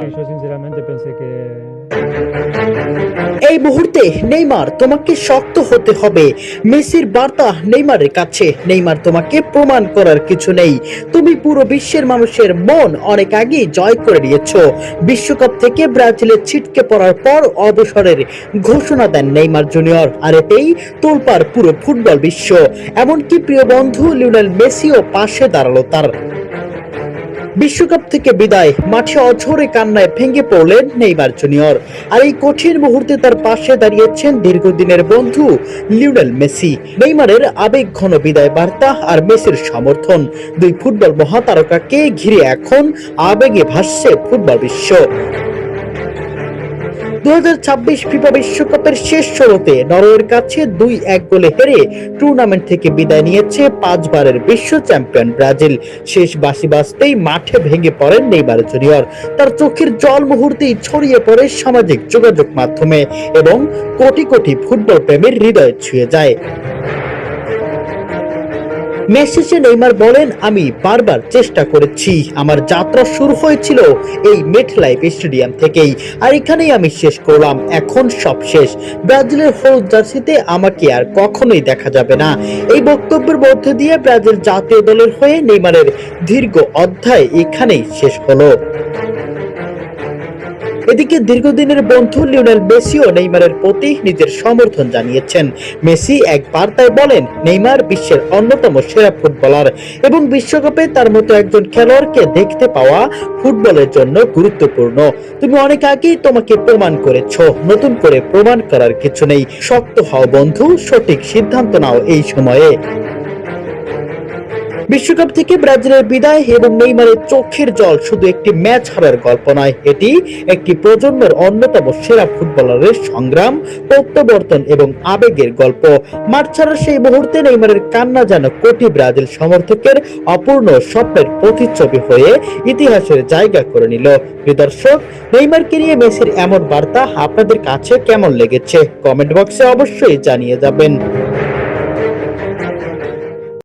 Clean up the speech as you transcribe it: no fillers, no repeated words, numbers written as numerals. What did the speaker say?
Yo sinceramente pensé que এই মুহূর্তে Neymar তোমাকে শক্ত হতে হবে। মেসির বার্তা নেইমারের কাছে, নেইমার তোমাকে প্রমাণ করার কিছু নেই। তুমি পুরো বিশ্বের মানুষের মন অনেক আগেই জয় করে নিয়েছো। বিশ্বকাপ থেকে ব্রাজিলে ছিটকে পড়ার পর অবসরের ঘোষণা দেন নেইমার জুনিয়র, আর এতেই তোলপাড় পুরো ফুটবল বিশ্ব। এমনকি প্রিয় বন্ধু লিওনেল মেসিও পাশে দাঁড়ালো তার। বিশ্বকাপ থেকে বিদায়, মাঠে অঝরে কান্নায় ভেঙে পড়লেন নেইমার জুনিয়র। আর এই কঠিন মুহূর্তে তার পাশে দাঁড়িয়েছেন দীর্ঘদিনের বন্ধু লিওনেল মেসি। নেইমারের আবেগঘন বিদায় বার্তা আর মেসির সমর্থন, দুই ফুটবল মহাতারকাকে ঘিরে এখন আবেগে ভাসছে ফুটবল বিশ্ব। 2026 ফিফা বিশ্বকাপের শেষ ষোলোতে নরওয়ের কাছে 2-1 গোলে হেরে টুর্নামেন্ট থেকে বিদায় নিয়েছে 5 বারের বিশ্ব চ্যাম্পিয়ন ব্রাজিল। শেষ বাঁশি বাজতেই মাঠে ভেঙে পড়েন নেইমার জুনিয়র। তার চোখের জল মুহূর্তেই ছড়িয়ে পড়ে সামাজিক যোগাযোগ মাধ্যমে এবং কোটি কোটি ফুটবল প্রেমীর হৃদয় ছুঁয়ে যায়। ম্যাচ শেষে নেইমার বলেন, আমি বারবার চেষ্টা করেছি। আমার যাত্রা শুরু হয়েছিল এই মেটলাইফ স্টেডিয়াম থেকেই, আর এখানেই আমি শেষ করলাম। এখন সব শেষ। ব্রাজিলের হলুদ জার্সিতে আমাকে আর কখনোই দেখা যাবে না। এই বক্তব্যের মধ্য দিয়ে ব্রাজিল জাতীয় দলের হয়ে নেইমারের দীর্ঘ অধ্যায় এখানেই শেষ হলো। এদিকে দীর্ঘদিনের বন্ধু লিওনেল মেসিও নেইমারের প্রতি নিজের সমর্থন জানিয়েছেন। মেসি এক বার্তায় বলেন, নেইমার বিশ্বের অন্যতম সেরা ফুটবলার এবং বিশ্বকাপে তার মতো একজন খেলোয়াড়কে দেখতে পাওয়া ফুটবলের জন্য গুরুত্বপূর্ণ। তুমি অনেক আগেই তোমাকে প্রমাণ করেছো, নতুন করে প্রমাণ করার কিছু নেই। শক্ত হও বন্ধু, সঠিক সিদ্ধান্ত নাও এই সময়ে। বিশ্বকাপ থেকে ব্রাজিলের বিদায় এবং নেইমারের চোখের জল শুধু একটি ম্যাচ হারার গল্প নয়, এটি একটি প্রজন্মের অন্যতম সেরা ফুটবলারের সংগ্রাম, প্রত্যাবর্তন এবং আবেগের গল্প। মাঠ ছাড়ার সেই মুহূর্তে নেইমারের কান্না যেন কোটি ব্রাজিল সমর্থকের অপূর্ণ স্বপ্নের প্রতিচ্ছবি হয়ে ইতিহাসের জায়গা করে নিল। প্রিয় দর্শক, নেইমারকে নিয়ে মেসির এমন বার্তা আপনাদের কাছে কেমন লেগেছে কমেন্ট বক্সে অবশ্যই জানিয়ে যাবেন।